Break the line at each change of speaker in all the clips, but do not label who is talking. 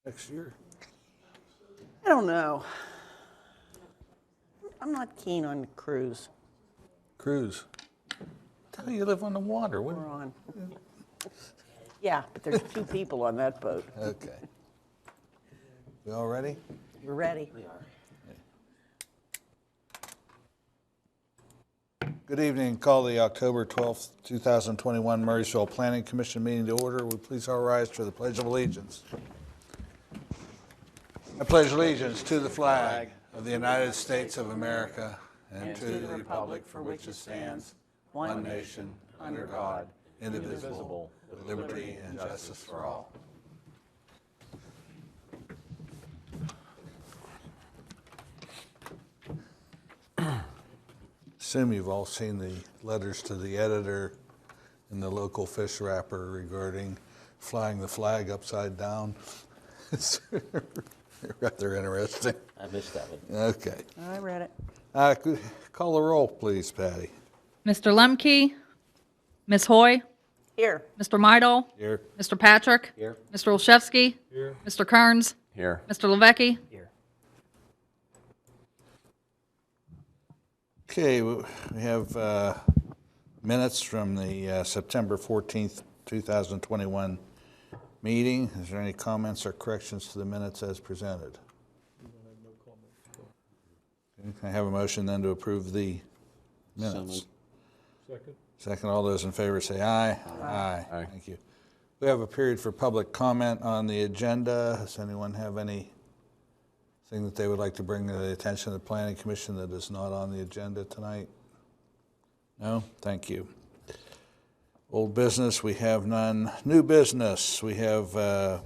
next year?
I don't know. I'm not keen on the cruise
Cruise. Tell you live on the water.
we're on. Yeah, but there's 2 people on that boat.
Okay. We all ready?
We're ready. We are.
Good evening. Call the October 12th, 2021 Murrysville Planning Commission meeting to order. Would please all rise for the Pledge of Allegiance. I pledge allegiance to the flag of the United States of America and to the republic for which it stands, one nation, under God, indivisible, with liberty and justice for all. Assume you've all seen the letters to the editor in the local fish wrapper regarding flying the flag upside down. It's rather interesting.
I missed that one.
Okay.
I read it.
Call the roll, please, Patty.
Mr. Lemke, Ms. Hoy,
Here.
Mr. Midal,
Here.
Mr. Patrick,
Here.
Mr. Olszewski,
Here.
Mr. Kearns,
Here.
Mr. Levecki.
Here.
Okay, we have minutes from the September 14th, 2021 meeting. Is there any comments or corrections to the minutes as presented? Okay, can I have a motion then to approve the minutes?
Second.
Second, all those in favor say aye. Aye.
Aye.
Thank you. We have a period for public comment on the agenda. Does anyone have anything that they would like to bring to the attention of the Planning Commission that is not on the agenda tonight? No? Thank you. Old business, we have none. New business, we have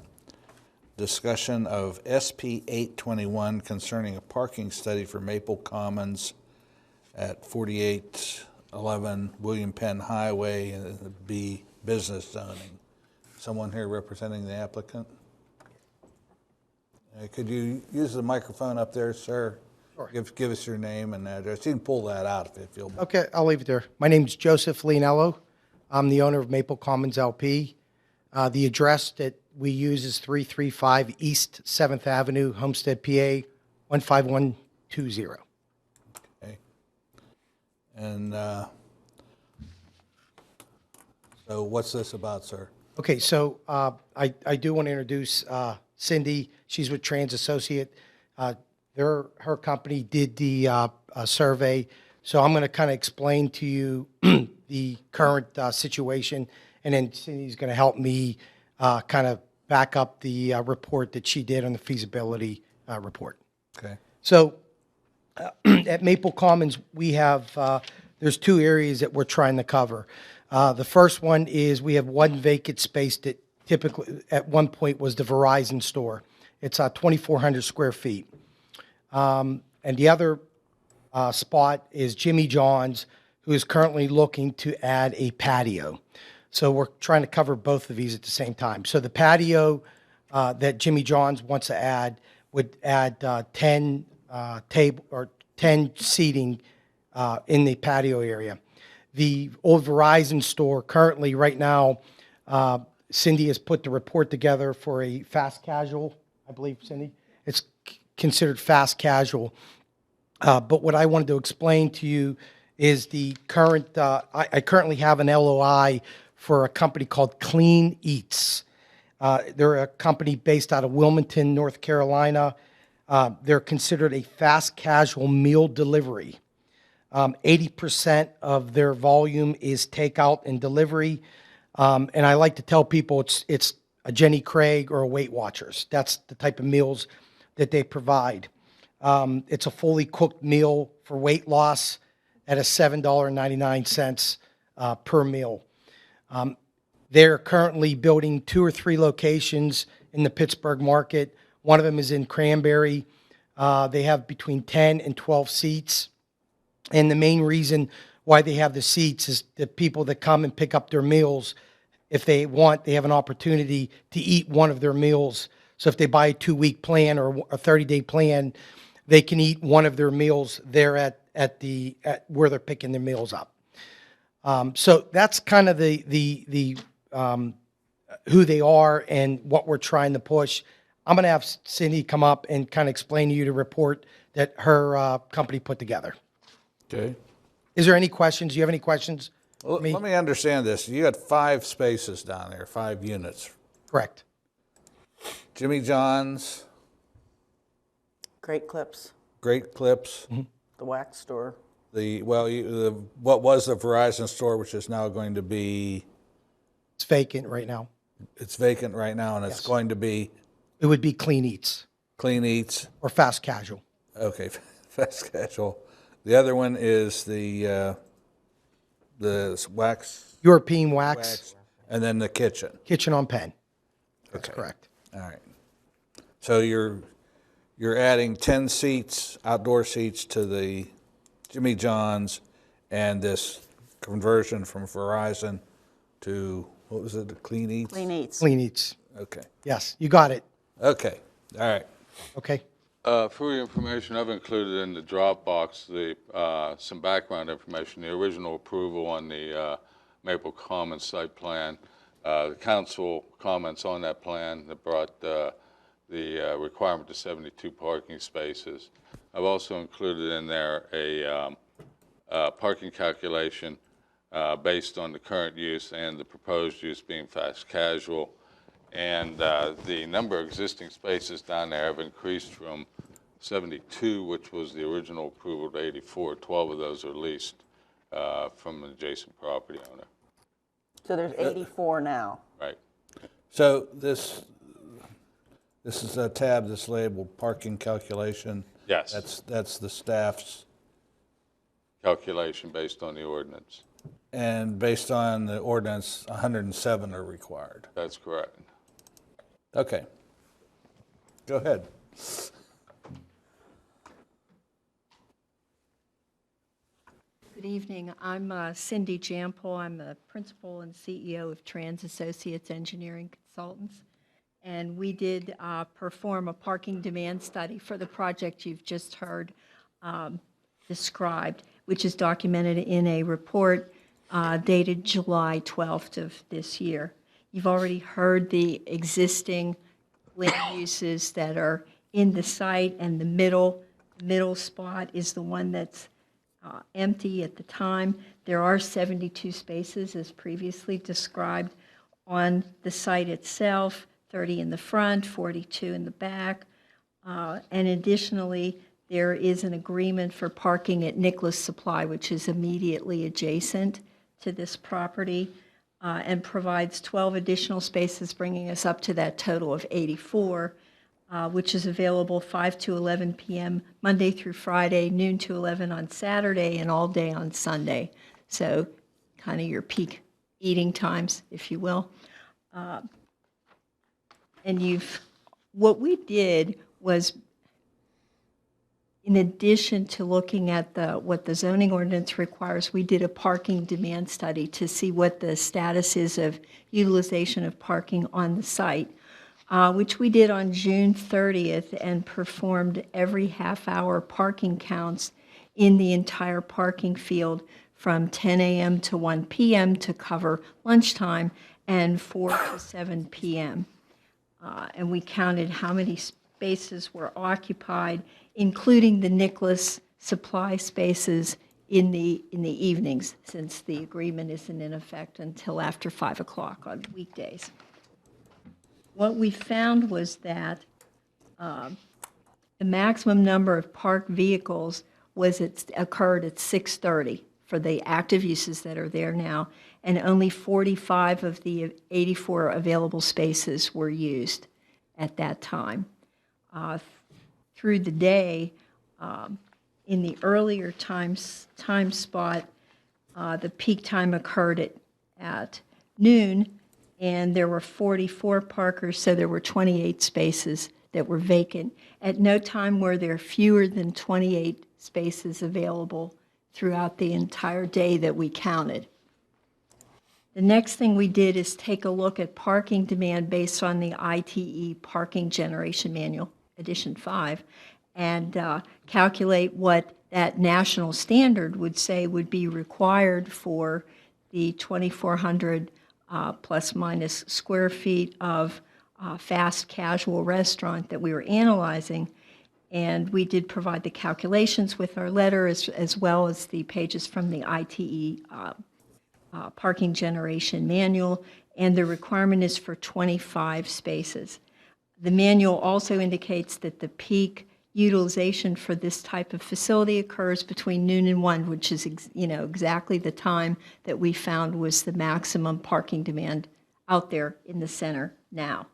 discussion of SP 821 concerning a parking study for Maple Commons at 4811 William Penn Highway in the B business zoning. Someone here representing the applicant? Could you use the microphone up there, sir?
Sure.
Give us your name and address. You can pull that out if you'll.
Okay, I'll leave it there. My name's Joseph Leonello. I'm the owner of Maple Commons LP. The address that we use is 335 East 7th Avenue, Homestead, PA 15120.
Okay. And so what's this about, sir?
Okay, so I do want to introduce Cindy. She's with Trans Associate. Her company did the survey. So I'm going to kind of explain to you the current situation, and then Cindy's going to help me kind of back up the report that she did on the feasibility report.
Okay.
So at Maple Commons, we have, there's 2 areas that we're trying to cover. The first one is we have one vacant space that typically at one point was the Verizon store. It's 2,400 square feet. And the other spot is Jimmy John's, who is currently looking to add a patio. So we're trying to cover both of these at the same time. So the patio that Jimmy John's wants to add would add 10 table or 10 seating in the patio area. The old Verizon store currently, right now, Cindy has put the report together for a fast casual, I believe, Cindy. It's considered fast casual. But what I wanted to explain to you is the current, I currently have an LOI for a company called Clean Eats. They're a company based out of Wilmington, North Carolina. They're considered a fast casual meal delivery. 80% of their volume is takeout and delivery. And I like to tell people it's a Jenny Craig or a Weight Watchers. That's the type of meals that they provide. It's a fully cooked meal for weight loss at a $7.99 per meal. They're currently building 2 or 3 locations in the Pittsburgh market. One of them is in Cranberry. They have between 10 and 12 seats. And the main reason why they have the seats is the people that come and pick up their meals, if they want, they have an opportunity to eat one of their meals. So if they buy a 2-week plan or a 30-day plan, they can eat one of their meals there at where they're picking their meals up. So that's kind of the who they are and what we're trying to push. I'm going to have Cindy come up and kind of explain to you the report that her company put together.
Okay.
Is there any questions? Do you have any questions?
Well,
Me?
let me understand this. You got 5 spaces down there, 5 units.
Correct.
Jimmy John's,
Great Clips,
Great Clips,
the wax store.
what was the Verizon store, which is now going to be,
It's vacant right now.
it's vacant right now, and it's
Yes.
going to be
It would be Clean Eats
Clean Eats.
or Fast Casual.
Okay, fast casual. The other one is the wax,
European Wax,
and then the kitchen.
Kitchen on Penn. That's
Okay.
correct.
All right. So you're adding 10 seats, outdoor seats to the Jimmy John's, and this conversion from Verizon to, what was it, Clean Eats?
Clean Eats.
Clean Eats.
Okay.
Yes, you got it.
Okay. All right.
Okay.
For your information, I've included in the Dropbox some background information. The original approval on the Maple Commons site plan, the council comments on that plan that brought the requirement to 72 parking spaces. I've also included in there a parking calculation based on the current use and the proposed use being fast casual. And the number of existing spaces down there have increased from 72, which was the original approval, to 84. 12 of those are leased from an adjacent property owner.
So there's 84 now.
Right.
So this is a tab that's labeled parking calculation.
Yes.
That's the staff's,
Calculation based on the ordinance.
and based on the ordinance, 107 are required.
That's correct.
Okay. Go ahead.
Good evening. I'm Cindy Jampel. I'm the principal and CEO of Trans Associates Engineering Consultants. And we did perform a parking demand study for the project you've just heard described, which is documented in a report dated July 12th of this year. You've already heard the existing land uses that are in the site, and the middle spot is the one that's empty at the time. There are 72 spaces, as previously described, on the site itself, 30 in the front, 42 in the back. And additionally, there is an agreement for parking at Nicholas Supply, which is immediately adjacent to this property, and provides 12 additional spaces, bringing us up to that total of 84, which is available 5 to 11 p.m. Monday through Friday, noon to 11 on Saturday, and all day on Sunday. So kind of your peak eating times, if you will. And what we did was, in addition to looking at what the zoning ordinance requires, we did a parking demand study to see what the status is of utilization of parking on the site, which we did on June 30th and performed every half-hour parking counts in the entire parking field from 10 a.m. to 1 p.m. to cover lunchtime, and 4 to 7 p.m. And we counted how many spaces were occupied, including the Nicholas Supply spaces in the evenings, since the agreement isn't in effect until after 5 o'clock on weekdays. What we found was that the maximum number of parked vehicles occurred at 6:30 for the active uses that are there now, and only 45 of the 84 available spaces were used at that time. Through the day, in the earlier time spot, the peak time occurred at noon, and there were 44 parkers, so there were 28 spaces that were vacant. At no time were there fewer than 28 spaces available throughout the entire day that we counted. The next thing we did is take a look at parking demand based on the ITE Parking Generation Manual, Edition 5, and calculate what that national standard would say would be required for the 2,400 plus minus square feet of fast casual restaurant that we were analyzing. And we did provide the calculations with our letter as well as the pages from the ITE parking generation manual. And the requirement is for 25 spaces. The manual also indicates that the peak utilization for this type of facility occurs between noon and 1, which is exactly the time that we found was the maximum parking demand out there in the center now.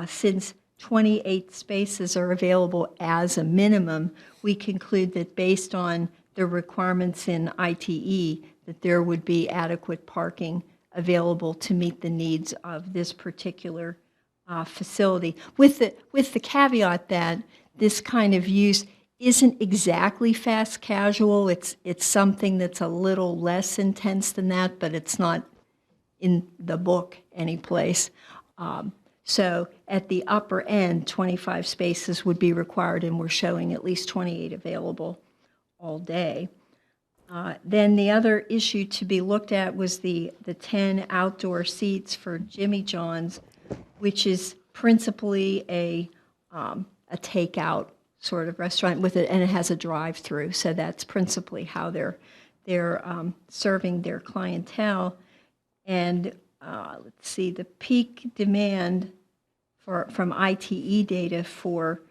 Since 28 spaces are available as a minimum, we conclude that based on the requirements in ITE, that there would be adequate parking available to meet the needs of this particular facility, with the caveat that this kind of use isn't exactly fast casual. It's something that's a little less intense than that, but it's not in the book anyplace. So at the upper end, 25 spaces would be required, and we're showing at least 28 available all day. Then the other issue to be looked at was the 10 outdoor seats for Jimmy John's, which is principally a takeout sort of restaurant with it, and it has a drive-through. So that's principally how they're serving their clientele. And let's see, the peak demand from ITE data for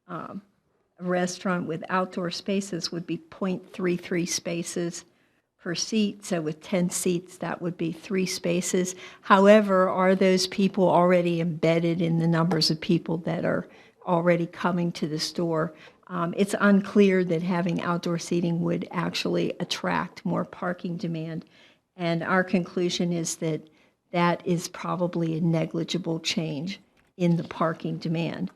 a restaurant with outdoor spaces would be 0.33 spaces per seat. So with 10 seats, that would be 3 spaces. However, are those people already embedded in the numbers of people that are already coming to the store? It's unclear that having outdoor seating would actually attract more parking demand. And our conclusion is that that is probably a negligible change in the parking demand.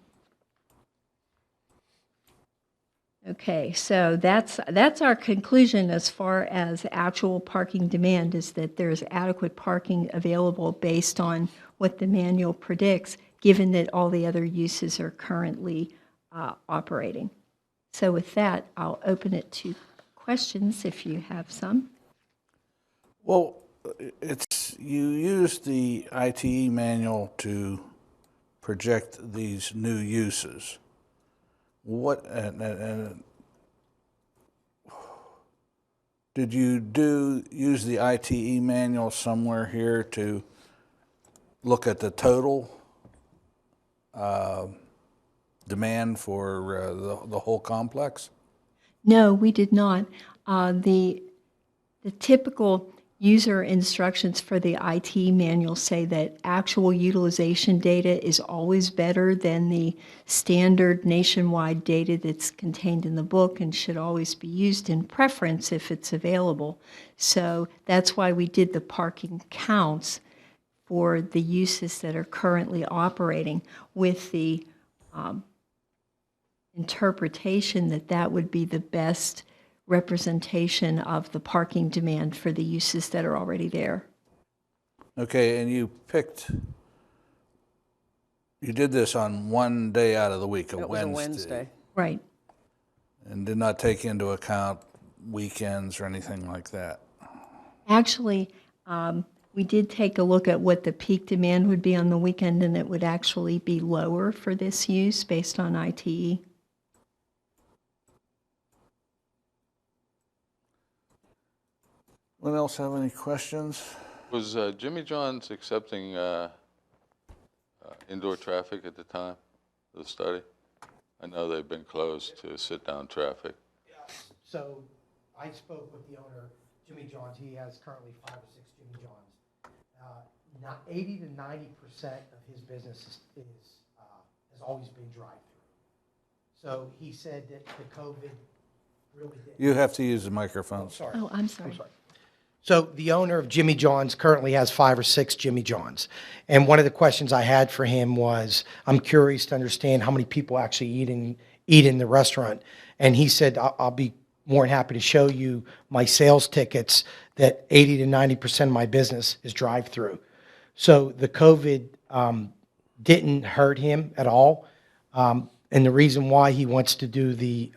Okay, so that's our conclusion as far as actual parking demand, is that there's adequate parking available based on what the manual predicts, given that all the other uses are currently operating. So with that, I'll open it to questions if you have some.
Well, you used the ITE manual to project these new uses. What did you use the ITE manual somewhere here to look at the total demand for the whole complex?
No, we did not. The typical user instructions for the IT manual say that actual utilization data is always better than the standard nationwide data that's contained in the book and should always be used in preference if it's available. So that's why we did the parking counts for the uses that are currently operating, with the interpretation that that would be the best representation of the parking demand for the uses that are already there.
Okay, and you did this on one day out of the week,
It was a Wednesday.
Right.
and did not take into account weekends or anything like that.
Actually, we did take a look at what the peak demand would be on the weekend, and it would actually be lower for this use based on ITE.
Anyone else have any questions?
Was Jimmy John's accepting indoor traffic at the time of the study? I know they've been closed to sit-down traffic.
So I spoke with the owner, Jimmy John's. He has currently 5 or 6 Jimmy John's. Not 80 to 90% of his business has always been drive-through. So he said that the COVID really did.
You have to use the microphone.
Sorry.
Oh, I'm sorry.
So the owner of Jimmy John's currently has 5 or 6 Jimmy John's. And one of the questions I had for him was, I'm curious to understand how many people actually eat in the restaurant. And he said, I'll be more than happy to show you my sales tickets that 80 to 90% of my business is drive-through. So the COVID didn't hurt him at all. And the reason why he wants to do the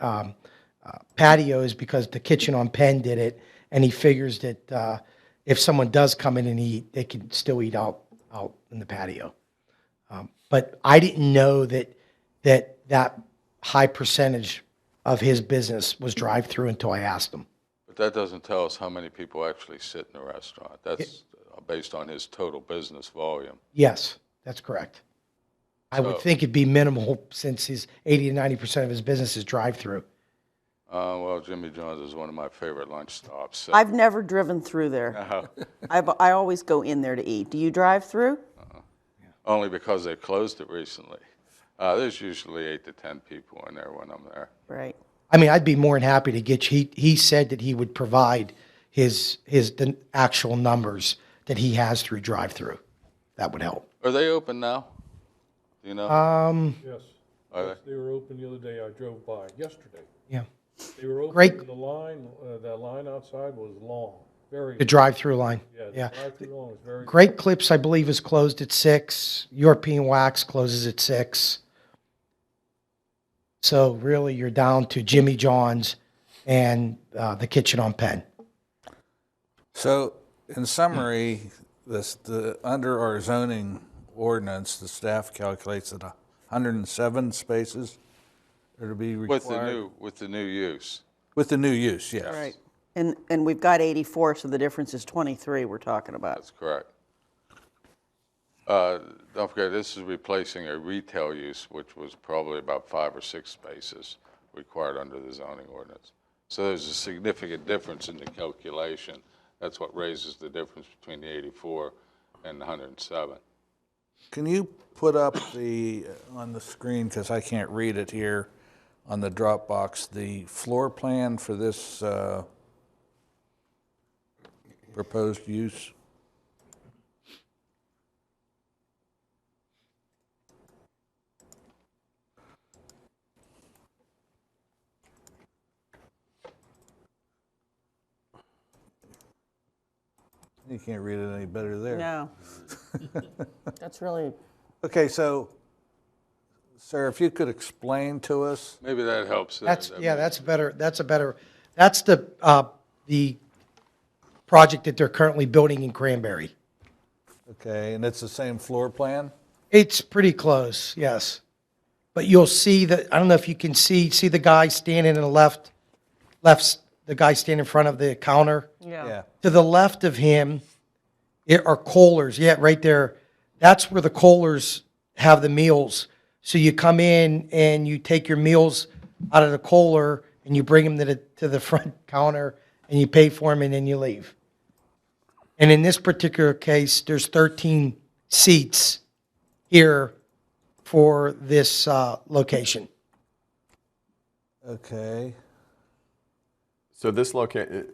patio is because the Kitchen on Penn did it. And he figures that if someone does come in and eat, they can still eat out in the patio. But I didn't know that high percentage of his business was drive-through until I asked him.
But that doesn't tell us how many people actually sit in the restaurant. That's based on his total business volume.
Yes, that's correct. I would
So-
think it'd be minimal since his 80 to 90% of his business is drive-through.
Well, Jimmy John's is one of my favorite lunch stops. So.
I've never driven through there. I always go in there to eat. Do you drive through?
Only because they closed it recently. There's usually 8 to 10 people in there when I'm there.
Right.
I mean, I'd be more than happy to get you. He said that he would provide the actual numbers that he has through drive-through. That would help.
Are they open now? Do you know?
Yes.
Are
Yes, they were open the other day. I drove by yesterday.
Yeah.
They were open.
Great.
and The line outside was long, very.
The drive-through line.
Yeah.
Yeah.
The drive-through line was very.
Great Clips, I believe, is closed at 6. European Wax closes at 6. So really, you're down to Jimmy John's and the Kitchen on Penn.
So, in summary, under our zoning ordinance, the staff calculates that 107 spaces are to be required.
With the new use.
With the new use, yes.
Right. And we've got 84, so the difference is 23 we're talking about.
That's correct. Don't forget, this is replacing a retail use, which was probably about 5 or 6 spaces required under the zoning ordinance. So there's a significant difference in the calculation. That's what raises the difference between the 84 and the 107.
Can you put up on the screen, because I can't read it here on the Dropbox, the floor plan for this proposed use? You can't read it any better there.
No. That's really,
Okay, so, sir, if you could explain to us,
Maybe that helps.
That's better. That's the project that they're currently building in Cranberry.
okay, and it's the same floor plan?
It's pretty close, yes. But you'll see that, I don't know if you can see the guy standing in the the guy standing in front of the counter.
yeah.
To the left of him are Kohlers. Yeah, right there. That's where the Kohlers have the meals. So you come in and you take your meals out of the Kohler and you bring them to the front counter and you pay for them and then you leave. And in this particular case, there's 13 seats here for this location.
Okay.
So this the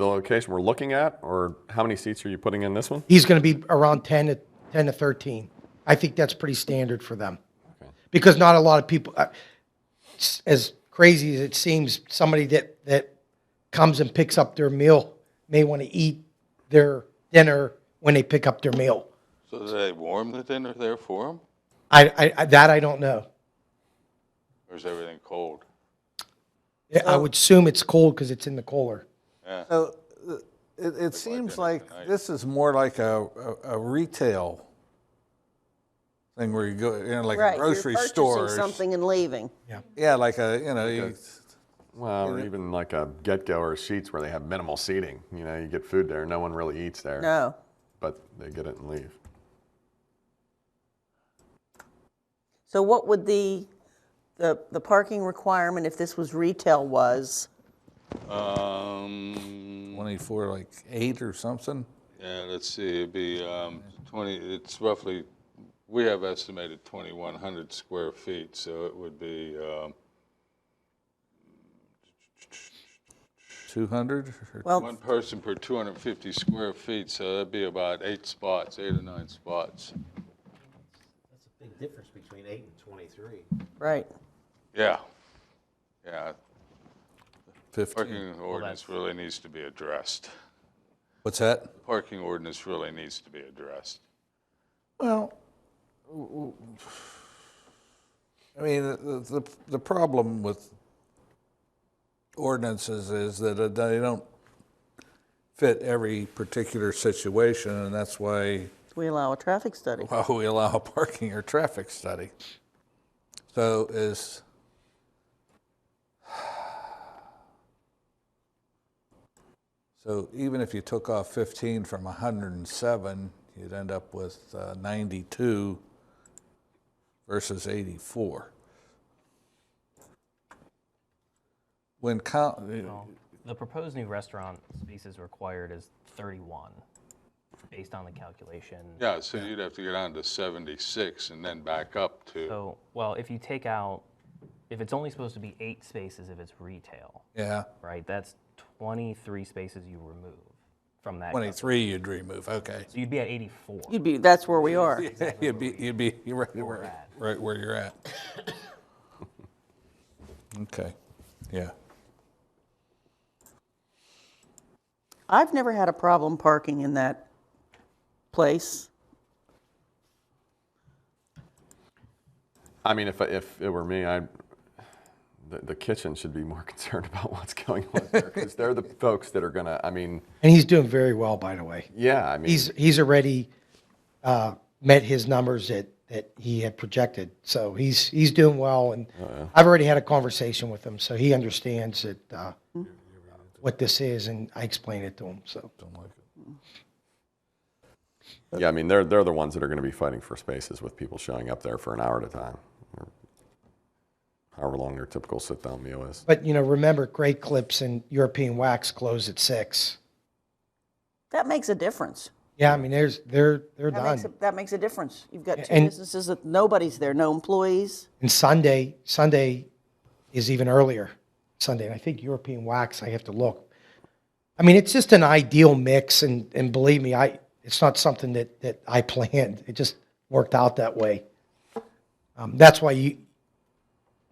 location we're looking at, or how many seats are you putting in this one?
He's going to be around 10 to 13. I think that's pretty standard for them.
Okay.
Because not a lot of people, as crazy as it seems, somebody that comes and picks up their meal may want to eat their dinner when they pick up their meal.
So do they warm the dinner there for them?
I don't know.
Or is everything cold?
I would assume it's cold because it's in the Kohler.
Yeah.
So it seems like this is more like a retail thing where you go, like
Right.
a grocery
You're
store.
purchasing something and leaving.
Yeah, like
Well, or even like a Get-Go or Sheets where they have minimal seating. You know, you get food there, no one really eats there.
No.
But they get it and leave.
So what would the parking requirement, if this was retail, was?
24, like 8 or something.
Yeah, let's see, it'd be 20, it's roughly, we have estimated 2,100 square feet, so it would be
200?
Well,
one person per 250 square feet, so that'd be about 8 spots, 8 or 9 spots.
That's a big difference between 8 and 23.
right.
Yeah, yeah,
15.
parking ordinance really needs to be addressed.
What's that?
Parking ordinance really needs to be addressed.
Well, I mean, the problem with ordinances is that they don't fit every particular situation, and that's why
We allow a traffic study.
Well, we allow a parking or traffic study. So so even if you took off 15 from 107, you'd end up with 92 versus 84. When
The proposed new restaurant spaces required is 31, based on the calculation.
Yeah, so you'd have to go down to 76 and then back up to,
So, well, if you take out, if it's only supposed to be 8 spaces if it's retail,
yeah,
right, that's 23 spaces you remove from that.
23 you'd remove. Okay.
So you'd be at 84.
That's where we are.
You're right where you're at. Okay. Yeah.
I've never had a problem parking in that place.
I mean, if it were me, the kitchen should be more concerned about what's going on there, because they're the folks that are gonna, I mean,
And he's doing very well, by the way.
yeah, I mean,
He's already met his numbers that he had projected. So he's doing well, and I've already had a conversation with him, so he understands that what this is, and I explained it to him. So
yeah, I mean, they're the ones that are gonna be fighting for spaces with people showing up there for an hour at a time, or however long their typical sit-down meal is.
But remember, Great Clips and European Wax close at 6.
That makes a difference.
Yeah, I mean, they're done.
That makes a difference. You've got two
And-
businesses that nobody's there, no employees.
And Sunday is even earlier. Sunday, and I think European Wax, I have to look. I mean, it's just an ideal mix, and believe me, it's not something that I planned. It just worked out that way. That's why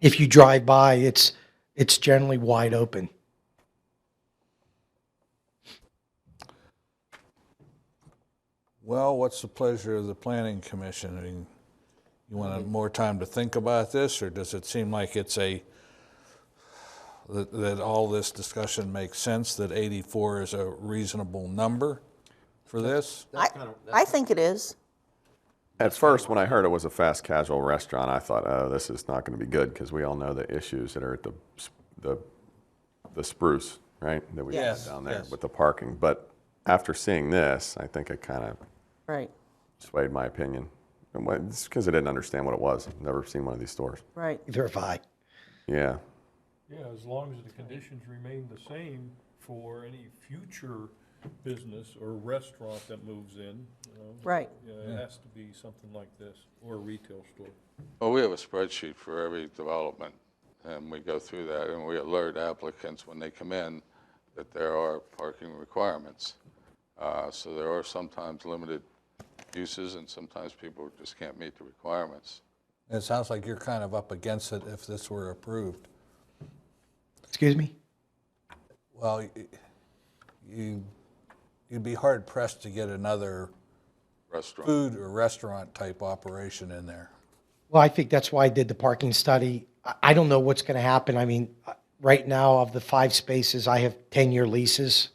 if you drive by, it's generally wide open.
Well, what's the pleasure of the planning commission? I mean, you want more time to think about this, or does it seem like it's that all this discussion makes sense, that 84 is a reasonable number for this?
I think it is.
At first, when I heard it was a fast casual restaurant, I thought, oh, this is not going to be good, because we all know the issues that are at the Spruce, right? That we
Yes,
have down there
yes.
with the parking. But after seeing this, I think it kind of
Right,
swayed my opinion. And it's because I didn't understand what it was. I've never seen one of these stores.
right.
Either have I.
Yeah.
Yeah, as long as the conditions remain the same for any future business or restaurant that moves in,
Right.
it has to be something like this, or a retail store.
well, we have a spreadsheet for every development, and we go through that, and we alert applicants when they come in that there are parking requirements. So there are sometimes limited uses, and sometimes people just can't meet the requirements.
It sounds like you're kind of up against it if this were approved.
Excuse me?
Well, you'd be hard pressed to get another
Restaurant.
food or restaurant type operation in there.
Well, I think that's why I did the parking study. I don't know what's going to happen. I mean, right now, of the 5 spaces, I have 10-year leases,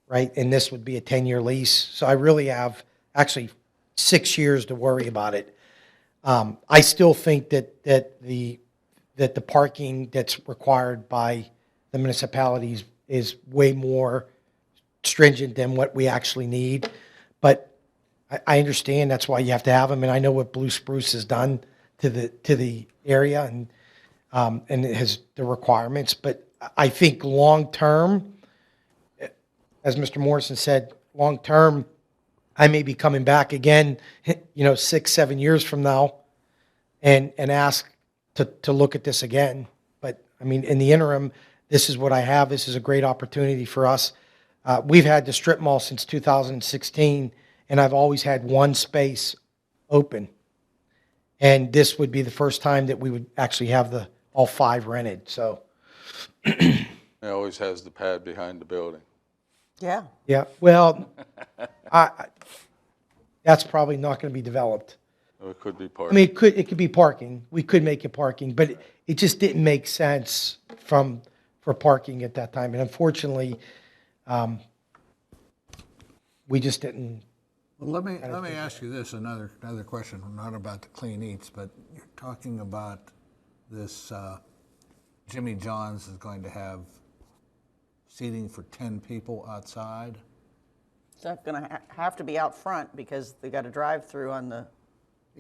right? And this would be a 10-year lease. So I really have actually 6 years to worry about it. I still think that the parking that's required by the municipalities is way more stringent than what we actually need. But I understand that's why you have to have them, and I know what Blue Spruce has done to the area, and it has the requirements. But I think long term, as Mr. Morrison said, long term, I may be coming back again, 6, 7 years from now, and ask to look at this again. But I mean, in the interim, this is what I have. This is a great opportunity for us. We've had the strip mall since 2016, and I've always had 1 space open. And this would be the first time that we would actually have all 5 rented. So,
It always has the pad behind the building.
Yeah.
yeah. Well, that's probably not going to be developed.
Or it could be
I
parking.
mean, it could be parking. We could make it parking, but it just didn't make sense for parking at that time. And unfortunately, we just didn't
Well, let me ask you this, another question, not about the clean eats, but you're talking about this, Jimmy John's is going to have seating for 10 people outside?
It's not going to have to be out front because they got a drive-through on the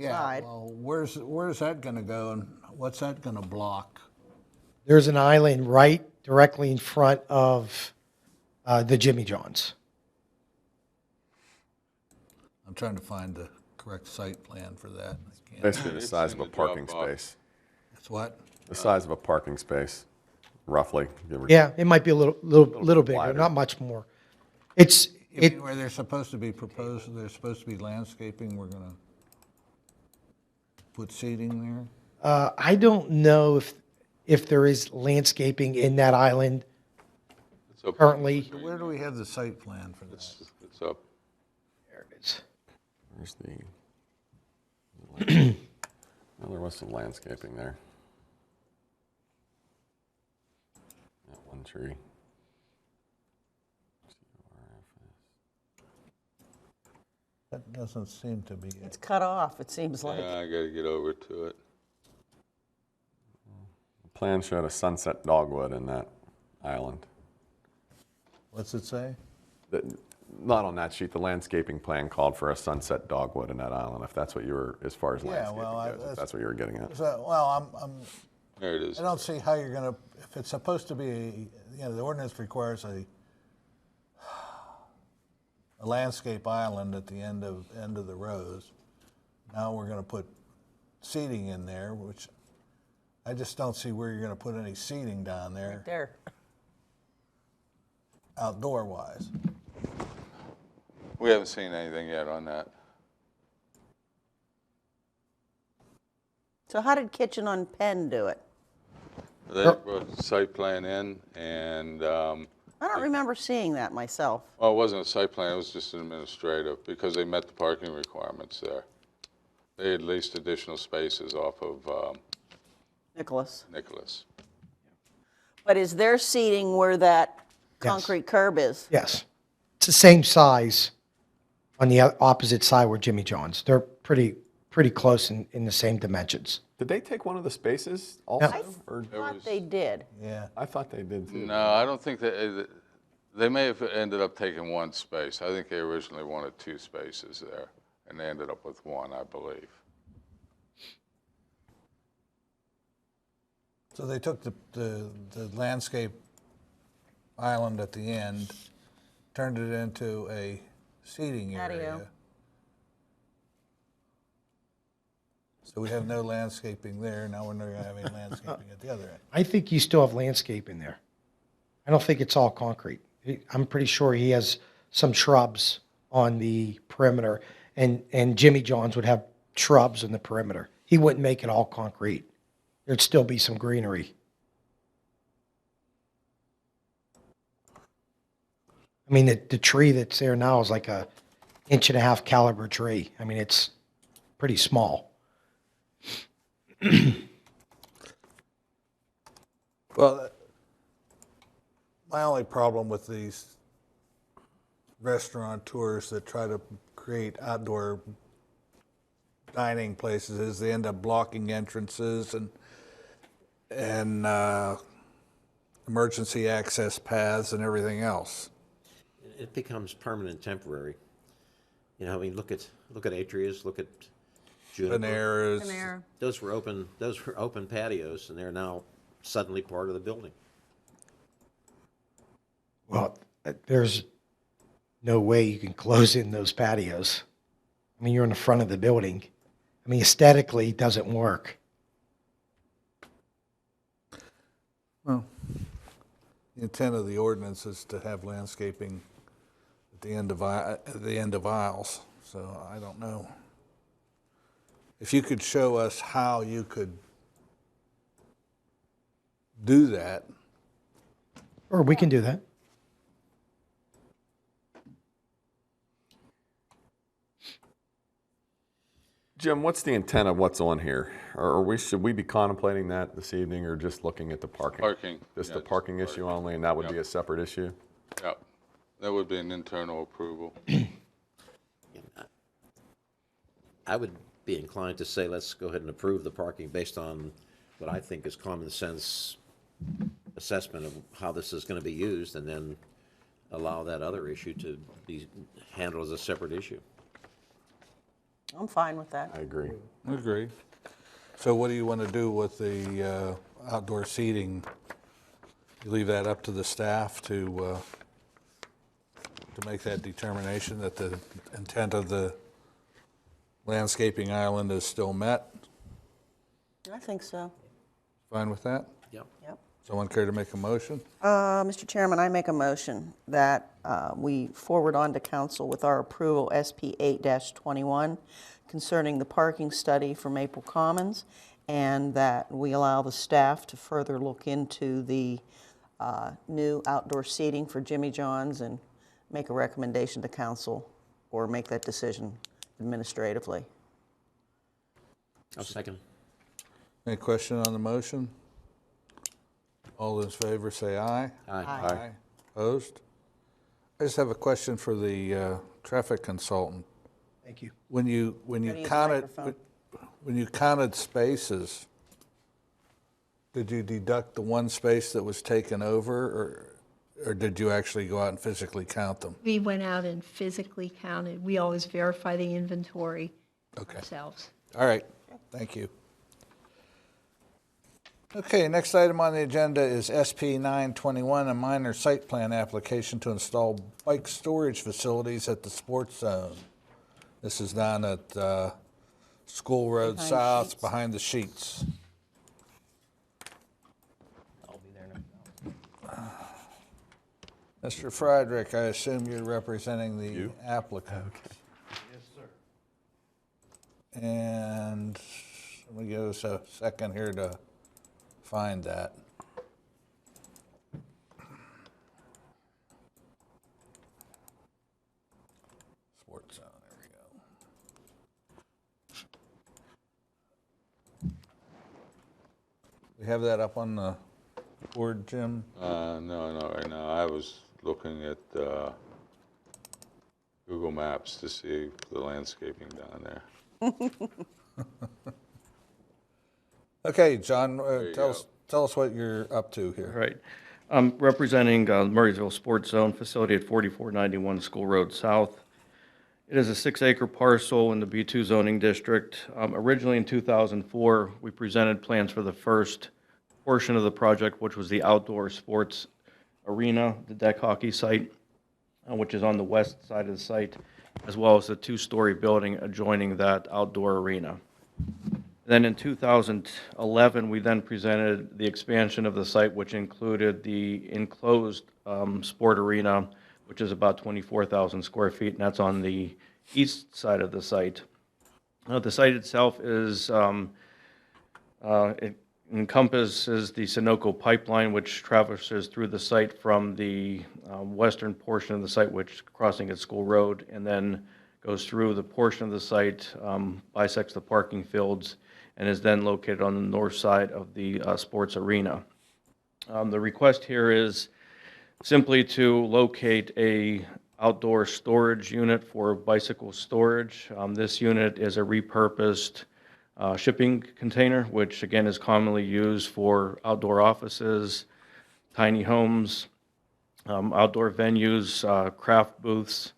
side.
Well, where's that going to go and what's that going to block?
There's an island right directly in front of the Jimmy John's.
I'm trying to find the correct site plan for that. I can't.
Basically the
It's
size
in
of a
the
parking
Dropbox.
space.
It's what?
The size of a parking space, roughly. give or-
Yeah, it might be a little bigger,
wider.
not much more. It's,
You
it,
mean where there's supposed to be landscaping, we're going to put seating there?
I don't know if there is landscaping in that island
It's up-
currently.
Where do we have the site plan for this?
It's up.
There it is.
Where's the, well, there was some landscaping there. That one tree.
That doesn't seem to be it.
It's cut off, it seems like.
Yeah, I got to get over to it.
The plan showed a sunset dogwood in that island.
What's it say?
Not on that sheet, the landscaping plan called for a sunset dogwood in that island, if that's what you were, as far as
Yeah,
landscaping
well,
goes, if that's what you were getting at.
So, well,
There it is.
I don't see how you're going to, if it's supposed to be, the ordinance requires a landscape island at the end of the rows. Now we're going to put seating in there, which I just don't see where you're going to put any seating down there,
There.
outdoor-wise.
We haven't seen anything yet on that.
So how did Kitchen on Penn do it?
They brought the site plan in, and,
I don't remember seeing that myself.
well, it wasn't a site plan, it was just administrative, because they met the parking requirements there. They had leased additional spaces off of
Nicholas.
Nicholas.
But is there seating where that concrete curb is?
Yes. It's the same size on the opposite side where Jimmy John's. They're pretty close in the same dimensions.
Did they take one of the spaces also?
I
Or,
thought they did.
Yeah.
I thought they did too.
No, I don't think they may have ended up taking one space. I think they originally wanted 2 spaces there, and they ended up with 1, I believe.
So they took the landscape island at the end, turned it into a seating area.
Patio.
So we have no landscaping there, now we're not going to have any landscaping at the other end.
I think you still have landscape in there. I don't think it's all concrete. I'm pretty sure he has some shrubs on the perimeter, and Jimmy John's would have shrubs in the perimeter. He wouldn't make it all concrete. There'd still be some greenery. I mean, the tree that's there now is like a 1.5-inch caliber tree. I mean, it's pretty small.
Well, my only problem with these restaurateurs that try to create outdoor dining places is they end up blocking entrances and emergency access paths and everything else.
It becomes permanent temporary. You know, I mean, look at Atria's, look at Juniper.
Panera's.
Those were open patios, and they're now suddenly part of the building.
Well, there's no way you can close in those patios. I mean, you're in the front of the building. I mean, aesthetically, it doesn't work.
Well, the intent of the ordinance is to have landscaping at the end of aisles, so I don't know. If you could show us how you could do that.
Or we can do that.
Jim, what's the intent of what's on here? Should we be contemplating that this evening, or just looking at the parking?
Parking,
Just
yeah,
the
just
parking
parking.
issue only, and that would be
Yep.
a separate issue?
Yep. That would be an internal approval.
I would be inclined to say, let's go ahead and approve the parking based on what I think is common sense assessment of how this is going to be used, and then allow that other issue to be handled as a separate issue.
I'm fine with that.
I agree.
Agree. So what do you want to do with the outdoor seating? You leave that up to the staff to make that determination that the intent of the landscaping island is still met?
I think so.
Fine with that?
Yep.
Yep.
Someone care to make a motion?
Mr. Chairman, I make a motion that we forward on to council with our approval SP 8-21 concerning the parking study for Maple Commons, and that we allow the staff to further look into the new outdoor seating for Jimmy John's and make a recommendation to council or make that decision administratively.
I'll second.
Any question on the motion? All those in favor say aye.
Aye.
Aye. Opposed? I just have a question for the traffic consultant.
Thank you.
When you
Gotta use the
counted
microphone.
when you counted spaces, did you deduct the one space that was taken over, or did you actually go out and physically count them?
We went out and physically counted. We always verify the inventory
Okay.
ourselves.
All right. Thank you. Okay, next item on the agenda is SP 921, a minor site plan application to install bike storage facilities at the sports zone. This is down at School Road
Behind
South,
Sheetz.
behind the Sheets.
I'll be there in a few hours.
Mr. Friedrich, I assume you're representing the applicant.
Okay.
Yes, sir.
And let me give us a second here to find that. Sports zone, there we go. We have that up on the board, Jim?
No, not right now. I was looking at Google Maps to see the landscaping down there.
Okay, John,
you
tell us what you're up to here.
Right. I'm representing Murrysville Sports Zone facility at 4491 School Road South. It is a 6-acre parcel in the B2 zoning district. Originally in 2004, we presented plans for the first portion of the project, which was the outdoor sports arena, the deck hockey site, which is on the west side of the site, as well as the 2-story building adjoining that outdoor arena. Then in 2011, we then presented the expansion of the site, which included the enclosed sport arena, which is about 24,000 square feet, and that's on the east side of the site. The site itself is, it encompasses the Sunoco pipeline, which traverses through the site from the western portion of the site, which crossing at School Road, and then goes through the portion of the site, bisects the parking fields, and is then located on the north side of the sports arena. The request here is simply to locate a outdoor storage unit for bicycle storage. This unit is a repurposed shipping container, which again is commonly used for outdoor offices, tiny homes, outdoor venues, craft booths.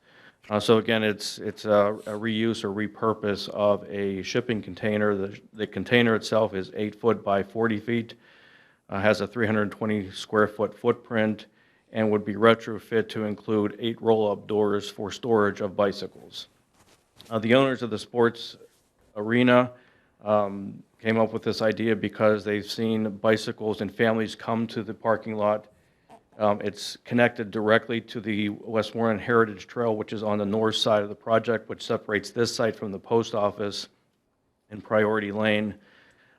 So again, it's a reuse or repurpose of a shipping container. The container itself is 8 foot by 40 feet, has a 320 square foot footprint, and would be retrofit to include 8 roll-up doors for storage of bicycles. The owners of the sports arena came up with this idea because they've seen bicycles and families come to the parking lot. It's connected directly to the Westmoreland Heritage Trail, which is on the north side of the project, which separates this site from the post office in Priority Lane.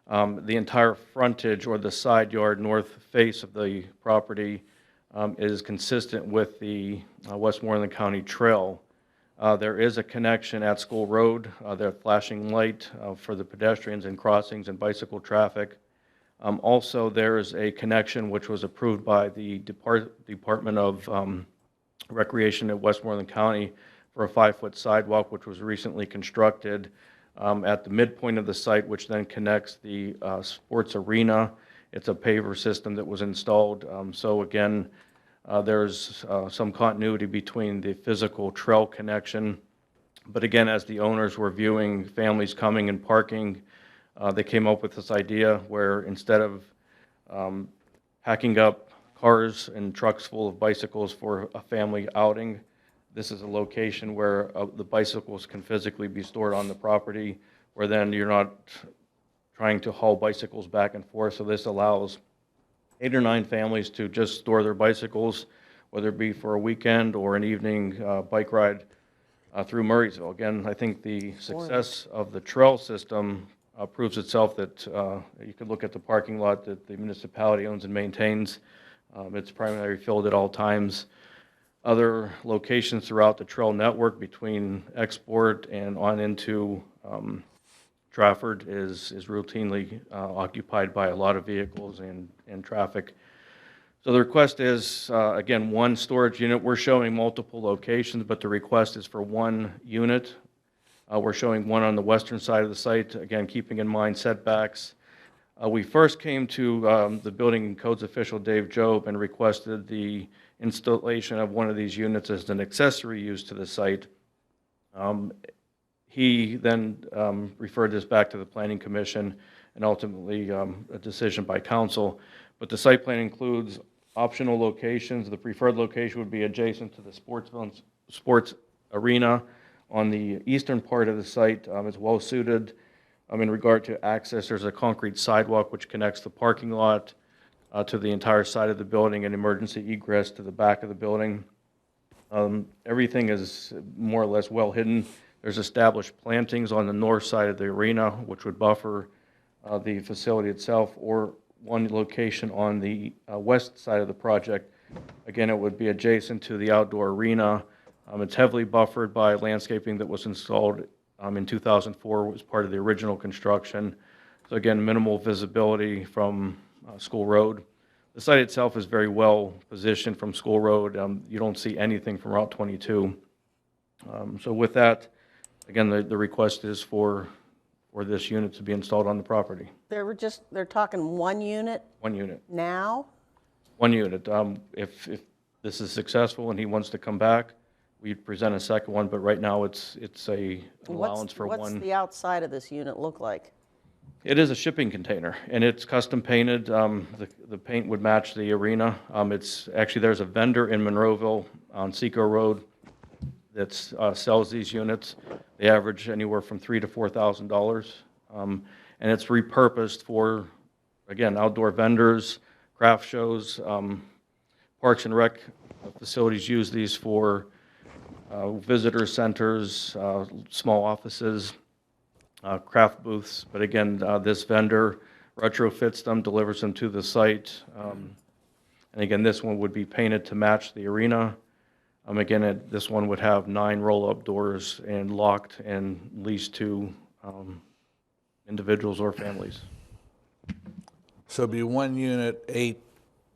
The entire frontage or the side yard north face of the property is consistent with the Westmoreland County Trail. There is a connection at School Road, there's flashing light for the pedestrians and crossings and bicycle traffic. Also, there is a connection which was approved by the Department of Recreation at Westmoreland County for a 5-foot sidewalk, which was recently constructed at the midpoint of the site, which then connects the sports arena. It's a paver system that was installed. So again, there's some continuity between the physical trail connection. But again, as the owners were viewing families coming and parking, they came up with this idea where instead of packing up cars and trucks full of bicycles for a family outing, this is a location where the bicycles can physically be stored on the property, where then you're not trying to haul bicycles back and forth. So this allows 8 or 9 families to just store their bicycles, whether it be for a weekend or an evening bike ride through Murrysville. Again, I think the success of the trail system proves itself that you can look at the parking lot that the municipality owns and maintains. It's primarily filled at all times. Other locations throughout the trail network between Export and on into Trafford is routinely occupied by a lot of vehicles and traffic. So the request is, again, 1 storage unit. We're showing multiple locations, but the request is for 1 unit. We're showing 1 on the western side of the site, again, keeping in mind setbacks. We first came to the building and codes official, Dave Job, and requested the installation of 1 of these units as an accessory use to the site. He then referred this back to the Planning Commission and ultimately a decision by council. But the site plan includes optional locations. The preferred location would be adjacent to the sports arena on the eastern part of the site. It's well suited. In regard to access, there's a concrete sidewalk which connects the parking lot to the entire side of the building and emergency egress to the back of the building. Everything is more or less well hidden. There's established plantings on the north side of the arena, which would buffer the facility itself, or 1 location on the west side of the project. Again, it would be adjacent to the outdoor arena. It's heavily buffered by landscaping that was installed in 2004, was part of the original construction. So again, minimal visibility from School Road. The site itself is very well positioned from School Road. You don't see anything from Route 22. So with that, again, the request is for this unit to be installed on the property.
They're talking 1 unit
1 unit.
now?
1 unit. If this is successful and he wants to come back, we'd present a second one, but right now it's an allowance for 1.
What's the outside of this unit look like?
It is a shipping container, and it's custom painted. The paint would match the arena. It's actually, there's a vendor in Monroeville on Seco Road that sells these units. They average anywhere from $3,000 to $4,000, and it's repurposed for, again, outdoor vendors, craft shows. Parks and Rec facilities use these for visitor centers, small offices, craft booths. But again, this vendor retrofits them, delivers them to the site. And again, this one would be painted to match the arena. Again, this one would have 9 roll-up doors and locked and leased to individuals or families.
So it'd be 1 unit, 8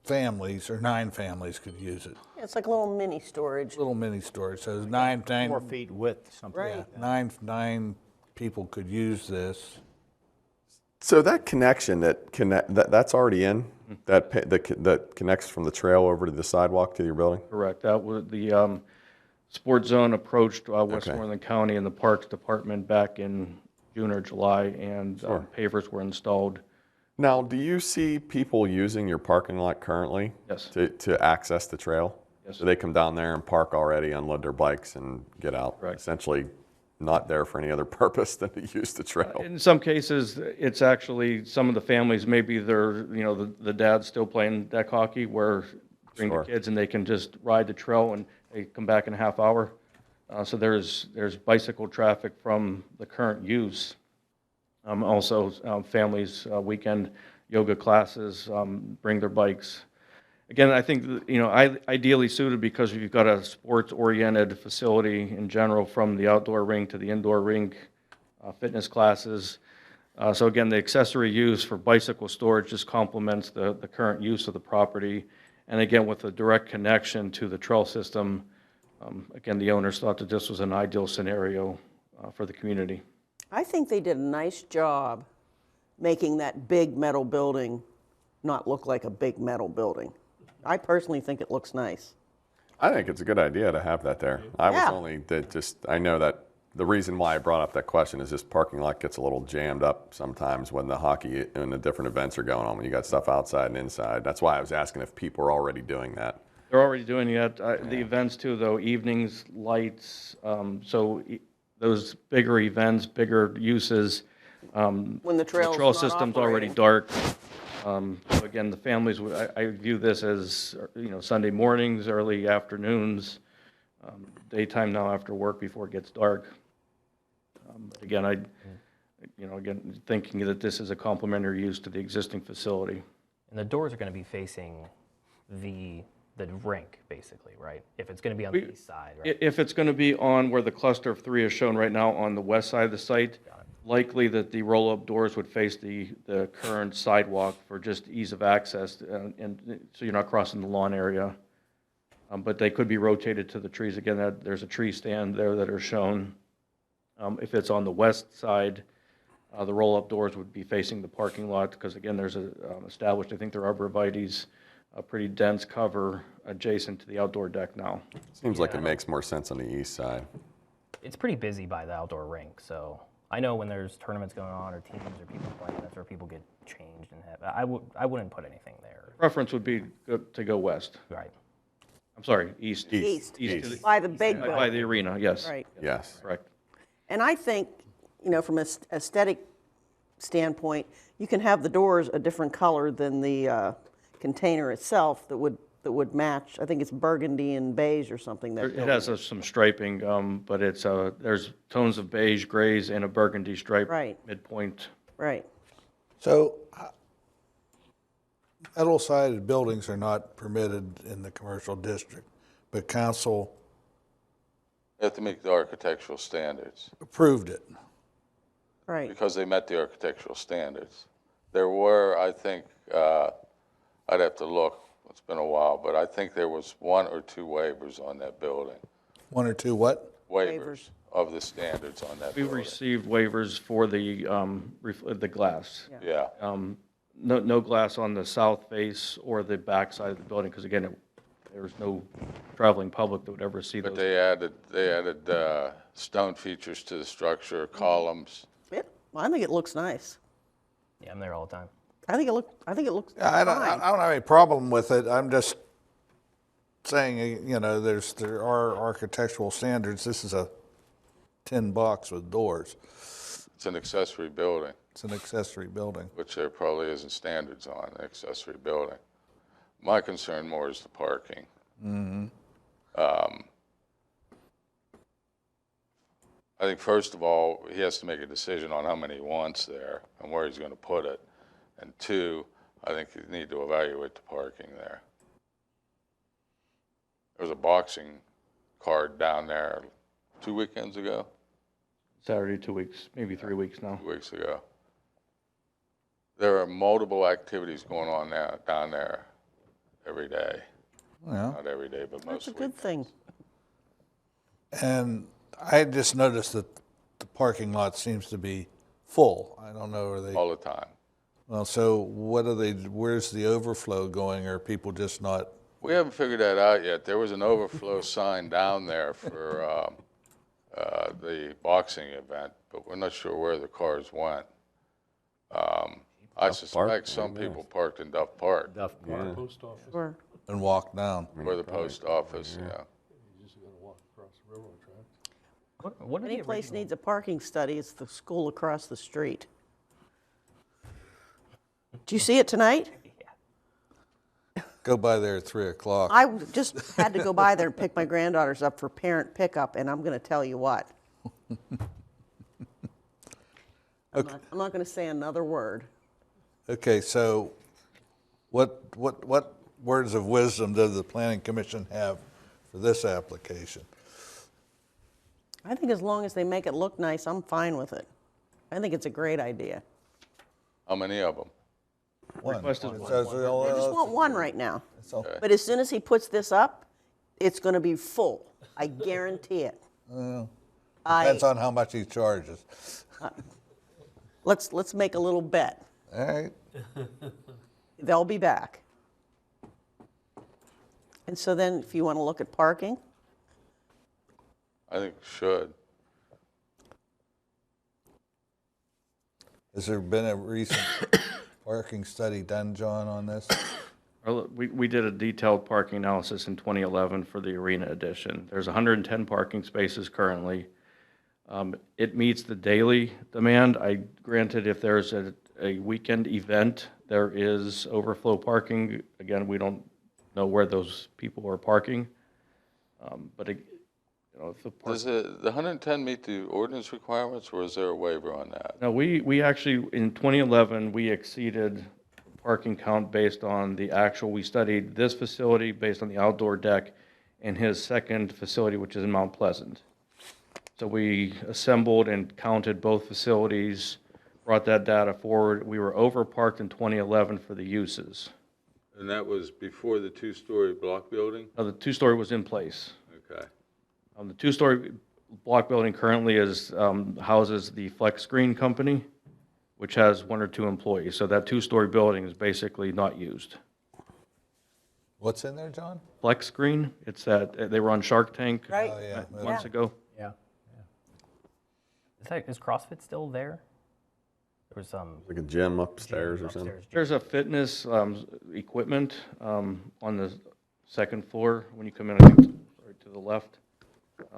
families or 9 families could use it.
It's like a little mini storage.
Little mini storage, so 9
4 feet width, something
Right.
like that.
nine people could use this.
So that connection that's already in, that connects from the trail over to the sidewalk to your building?
Correct. That was the Sports Zone approached Westmoreland County and the Parks Department back in June or July, and pavers were installed.
Now, do you see people using your parking lot currently?
Yes.
To access the trail?
Yes.
So they come down there and park already, unload their bikes and get out?
Correct.
Essentially not there for any other purpose than to use the trail?
In some cases, it's actually, some of the families, maybe they're, the dad's still playing deck hockey where bring the kids and they can just ride the trail and they come back in a half hour. So there's bicycle traffic from the current use. Also, families, weekend yoga classes, bring their bikes. Again, I think, ideally suited because you've got a sports-oriented facility in general, from the outdoor rink to the indoor rink, fitness classes. So again, the accessory use for bicycle storage just complements the current use of the property. And again, with a direct connection to the trail system, again, the owners thought that this was an ideal scenario for the community.
I think they did a nice job making that big metal building not look like a big metal building. I personally think it looks nice.
I think it's a good idea to have that there. I was
Yeah.
only, I know that the reason why I brought up that question is this parking lot gets a little jammed up sometimes when the hockey and the different events are going on, when you got stuff outside and inside. That's why I was asking if people are already doing that.
They're already doing it. The events too, though, evenings, lights, those bigger events, bigger uses.
When the trail's
trail
not
system's already
operating.
dark. So again, the families, I view this as, Sunday mornings, early afternoons, daytime now after work before it gets dark. But again, again, thinking that this is a complementary use to the existing facility.
And the doors are going to be facing the rink, basically, right? If it's going to be on the east side, right?
If it's going to be on where the cluster of 3 is shown right now on the west side of the site, likely that the roll-up doors would face the current sidewalk for just ease of access, and so you're not crossing the lawn area. But they could be rotated to the trees. Again, there's a tree stand there that are shown. If it's on the west side, the roll-up doors would be facing the parking lot, because again, there's established, I think there are arborvitaes, a pretty dense cover adjacent to the outdoor deck now.
Seems like it makes more sense on the east side.
It's pretty busy by the outdoor rink, so I know when there's tournaments going on or teams or people playing, that's where people get changed and have. I wouldn't put anything there.
Preference would be to go west.
Right.
I'm sorry, east.
East,
to the-
by the big building.
by the arena, yes.
Right.
Yes.
Correct.
And I think, from an aesthetic standpoint, you can have the doors a different color than the container itself that would match. I think it's burgundy and beige or something.
It has some striping, but there's tones of beige, grays, and a burgundy stripe.
Right.
Midpoint.
Right.
So metal-sided buildings are not permitted in the commercial district, but council
They have to meet the architectural standards
approved it.
Right.
because they met the architectural standards. There were, I think, I'd have to look, it's been a while, but I think there was 1 or 2 waivers on that building.
1 or 2 what?
Waivers of the standards on that
We
building.
received waivers for the glass.
Yeah,
No glass on the south face or the back side of the building, because again, there was no traveling public that would ever see
but
those.
they added stone features to the structure, columns.
Well, I think it looks nice.
Yeah, I'm there all the time.
I think it looks
I
fine.
don't have any problem with it. I'm just saying, there are architectural standards. This is a tin box with doors.
It's an accessory building,
It's an accessory building.
which there probably isn't standards on, an accessory building. My concern more is the parking. I think first of all, he has to make a decision on how many he wants there and where he's going to put it. And 2, I think you need to evaluate the parking there. There was a boxing card down there 2 weekends ago,
Saturday, 2 weeks, maybe 3 weeks now.
2 weeks ago. There are multiple activities going on now down there every day.
Yeah.
Not every day, but most
That's a good thing.
And I just noticed that the parking lot seems to be full. I don't know, are they?
all the time.
Well, so where's the overflow going? Or are people just not?
We haven't figured that out yet. There was an overflow sign down there for the boxing event, but we're not sure where the cars went. I suspect some people parked in Duff Park,
Post office,
Sure.
And walk down?
where the post office, yeah.
you just gotta walk across the railroad tracks.
What are
Any
the
place
original-
needs a parking study, it's the school across the street. Did you see it tonight?
Go by there at 3 o'clock.
I just had to go by there and pick my granddaughters up for parent pickup, and I'm going to tell you what. I'm not going to say another word.
Okay, so what words of wisdom does the planning commission have for this application?
I think as long as they make it look nice, I'm fine with it. I think it's a great idea.
How many of them?
One.
Request is one.
I just want one right now.
all.
But as soon as he puts this up, it's going to be full. I guarantee it.
Depends on how much he charges.
Let's make a little bet.
All right.
They'll be back. And so then, if you want to look at parking,
I think we should.
Has there been a recent parking study done, John, on this?
We did a detailed parking analysis in 2011 for the arena edition. There's 110 parking spaces currently. It meets the daily demand. Granted, if there's a weekend event, there is overflow parking. Again, we don't know where those people are parking. But if the
Does the 110 meet the ordinance requirements, or is there a waiver on that?
No, we actually, in 2011, we exceeded parking count based on the actual, we studied this facility based on the outdoor deck and his second facility, which is in Mount Pleasant. So we assembled and counted both facilities, brought that data forward. We were overparked in 2011 for the uses.
And that was before the two-story block building?
The two-story was in place.
Okay.
The two-story block building currently houses the Flex Screen Company, which has 1 or 2 employees. So that two-story building is basically not used.
What's in there, John?
Flex Screen, it's that, they were on Shark Tank
right?
Oh, yeah.
months ago.
Yeah. Is CrossFit still there? There was some
Like a gym upstairs or something.
upstairs.
There's a fitness equipment on the second floor when you come in, I think, right to the left.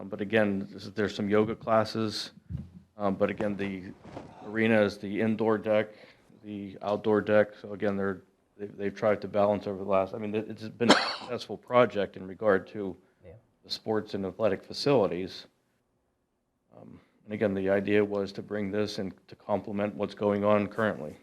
But again, there's some yoga classes. But again, the arena is the indoor deck, the outdoor deck. So again, they've tried to balance over the last, it's been a successful project in regard to the sports and athletic facilities. And again, the idea was to bring this and to complement what's going on currently.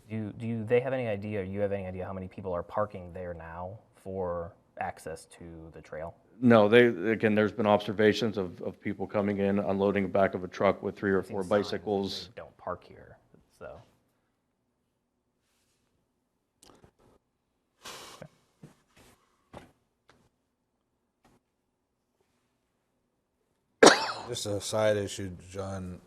They have any idea, or you have any idea how many people are parking there now for access to the trail?
No, there's been observations of people coming in, unloading the back of a truck with 3 or 4
Signs that
bicycles.
they don't park here, so.
Just a side issue, John.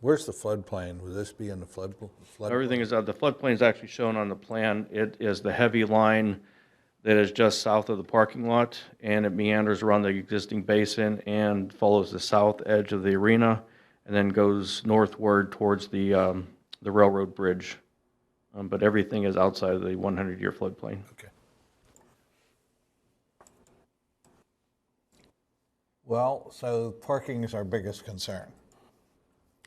Where's the floodplain? Would this be in the flood?
Everything is, the floodplain is actually shown on the plan. It is the heavy line that is just south of the parking lot, and it meanders around the existing basin and follows the south edge of the arena, and then goes northward towards the railroad bridge. But everything is outside of the 100-year floodplain.
Okay. Well, so parking is our biggest concern.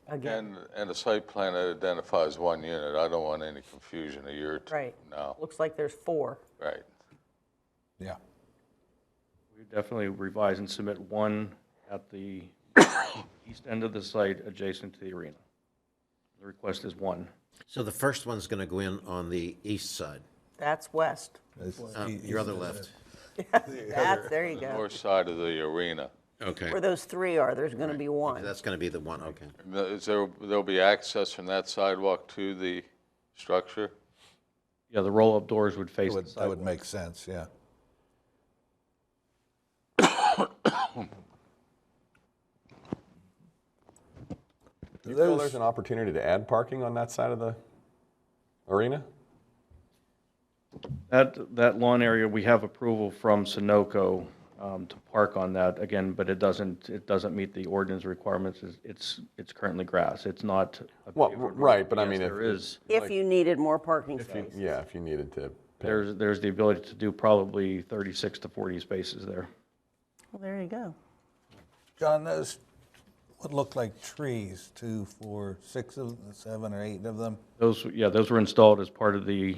Again,
And the site plan identifies 1 unit. I don't want any confusion a year or two
right.
from now.
Looks like there's 4.
Right.
Yeah.
We definitely revise and submit one at the east end of the site adjacent to the arena. The request is 1.
So the first one's going to go in on the east side,
That's west.
your other left.
There you go.
North side of the arena.
Okay.
Where those 3 are, there's going to be 1.
That's going to be the one, okay.
There'll be access from that sidewalk to the structure?
Yeah, the roll-up doors would face the
That would
sidewalk.
make sense, yeah.
Do you feel there's an opportunity to add parking on that side of the arena?
That lawn area, we have approval from Sunoco to park on that again, but it doesn't meet the ordinance requirements. It's currently grass. It's not.
Well, right, but I
Yes,
mean,
there is.
If you needed more parking space.
Yeah, if you needed to.
There's the ability to do probably 36 to 40 spaces there.
Well, there you go.
John, those would look like trees, 2, 4, 6 of them, 7 or 8 of them.
Those were installed as part of the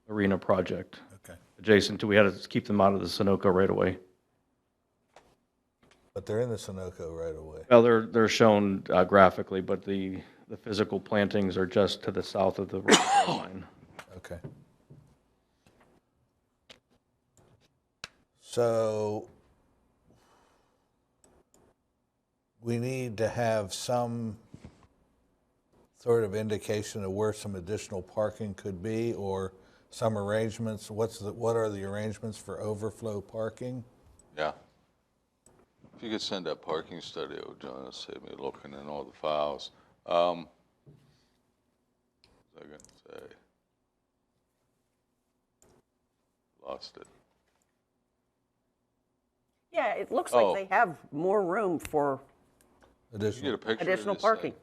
arena project.
Okay.
Adjacent to, we had to keep them out of the Sunoco right away.
But they're in the Sunoco right away.
Well, they're shown graphically, but the physical plantings are just to the south of the line.
Okay. So we need to have some sort of indication of where some additional parking could be, or some arrangements. What are the arrangements for overflow parking?
Yeah. If you could send that parking study over, John, it'll save me looking in all the files. What was I going to say? Lost it.
Yeah, it looks
Oh.
like they have more room for
Did you get a picture? of
additional
this
parking.
thing?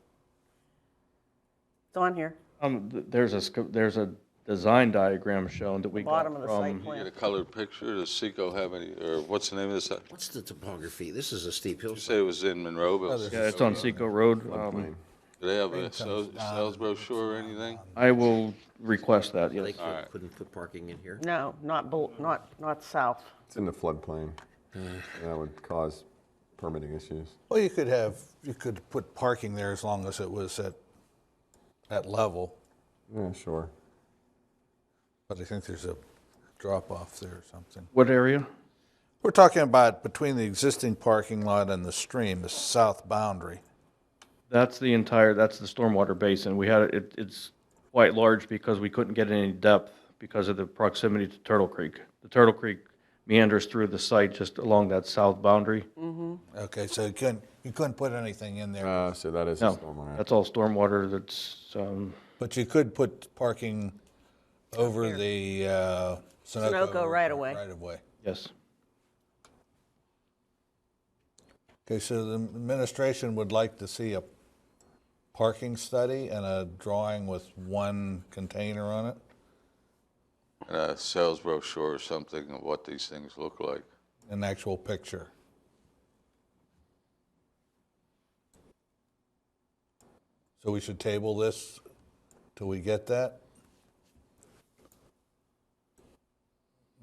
It's on here,
There's a design diagram shown that we got
bottom of the site
from,
plan.
Get a colored picture? Does Seco have any, or what's the name of this? Did
What's the topography? This is a steep
you
hillside.
say it was in Monroeville?
yeah, it's on Seco Road.
Do they have a sales brochure or anything?
I will request that,
They
yes.
couldn't put parking in here?
No, not south.
It's in the floodplain. That would cause permitting issues.
Well, you could put parking there as long as it was at level,
Yeah, sure.
but I think there's a drop off there or something.
What area?
We're talking about between the existing parking lot and the stream, the south boundary.
That's the stormwater basin. It's quite large because we couldn't get any depth because of the proximity to Turtle Creek. The Turtle Creek meanders through the site just along that south boundary.
Okay, so you couldn't put anything in there,
So that is a
No,
stormwater.
that's all stormwater that's,
but you could put parking over the
Sunoco right-of-way.
Right-of-way.
yes.
Okay, so the administration would like to see a parking study and a drawing with one container on it,
And a sales brochure or something of what these things look like.
an actual picture. So we should table this till we get that?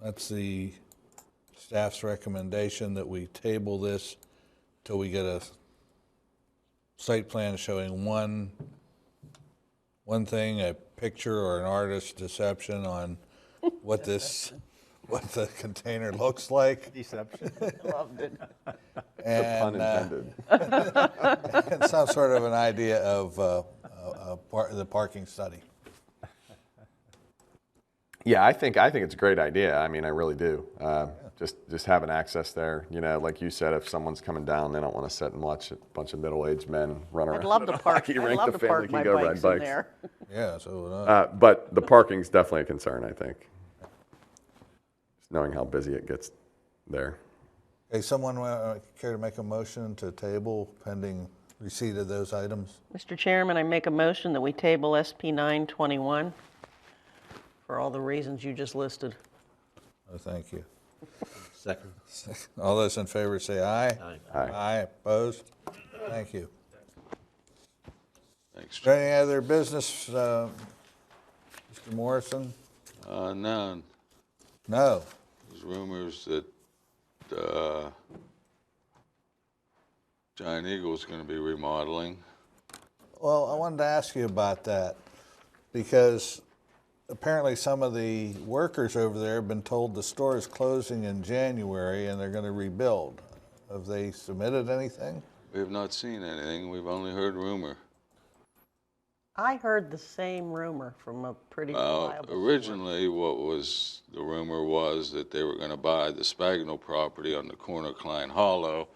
That's the staff's recommendation, that we table this till we get a site plan showing one thing, a picture or an artist's deception on what the container looks like.
Deception.
Loved it.
Pun
And,
intended.
and some sort of an idea of the parking study.
Yeah, I think it's a great idea. I mean, I really do. Just having access there. You know, like you said, if someone's coming down, they don't want to sit and watch a bunch of middle-aged men run around.
I'd love to
at a
park,
hockey
I'd
rink.
love
The
to
family
park my
can go ride
bikes in
bikes.
there.
Yeah, so
But the parking's definitely a concern, I think. Just knowing how busy it gets there.
hey, someone care to make a motion to table pending receipt of those items?
Mr. Chairman, I make a motion that we table SP 921 for all the reasons you just listed.
Oh, thank you.
Second.
All those in favor say aye.
Aye.
Aye.
Aye, opposed? Thank you.
Thanks.
Is there any other business, Mr. Morrison?
None.
No.
There's rumors that Giant Eagle's going to be remodeling.
Well, I wanted to ask you about that because apparently some of the workers over there have been told the store is closing in January and they're going to rebuild. Have they submitted anything?
We have not seen anything. We've only heard rumor.
I heard the same rumor from a pretty reliable source.
Originally, what was the rumor was that they were going to buy the Spagnol property on the corner of Klein Hollow,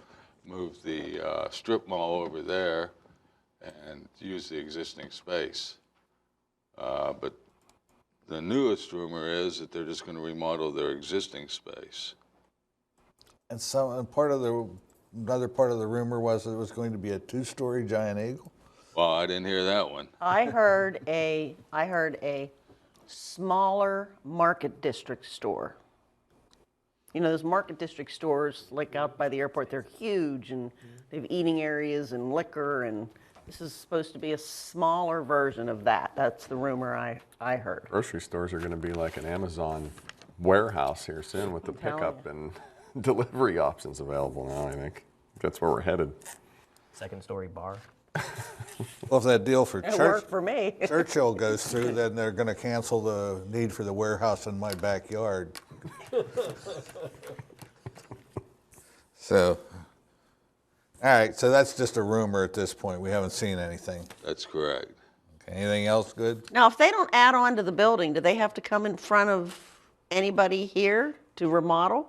move the strip mall over there, and use the existing space. But the newest rumor is that they're just going to remodel their existing space.
And another part of the rumor was that it was going to be a two-story Giant Eagle.
Well, I didn't hear that one.
I heard a smaller market district store. You know, those market district stores, like out by the airport, they're huge and they have eating areas and liquor, and this is supposed to be a smaller version of that. That's the rumor I heard.
Grocery stores are going to be like an Amazon warehouse here soon with the
telling
pickup and delivery options available now, I think. That's where we're headed.
Second story bar.
Well, if that deal for
It worked for me.
Churchill goes through, then they're going to cancel the need for the warehouse in my backyard. So, all right, so that's just a rumor at this point. We haven't seen anything.
That's correct.
Okay, anything else good?
Now, if they don't add on to the building, do they have to come in front of anybody here to remodel?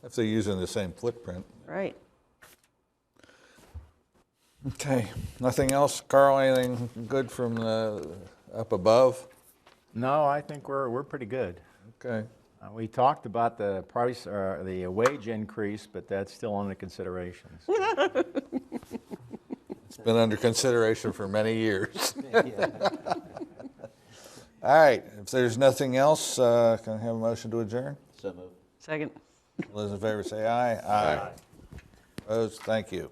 If they're using the same footprint.
Right.
Okay, nothing else? Carl, anything good from up above?
No, I think we're pretty good.
Okay.
We talked about the price, or the wage increase, but that's still under consideration.
It's been under consideration for many years. All right, if there's nothing else, can I have a motion to adjourn?
So moved.
Second.
All those in favor say aye. Aye. Opposed? Thank you.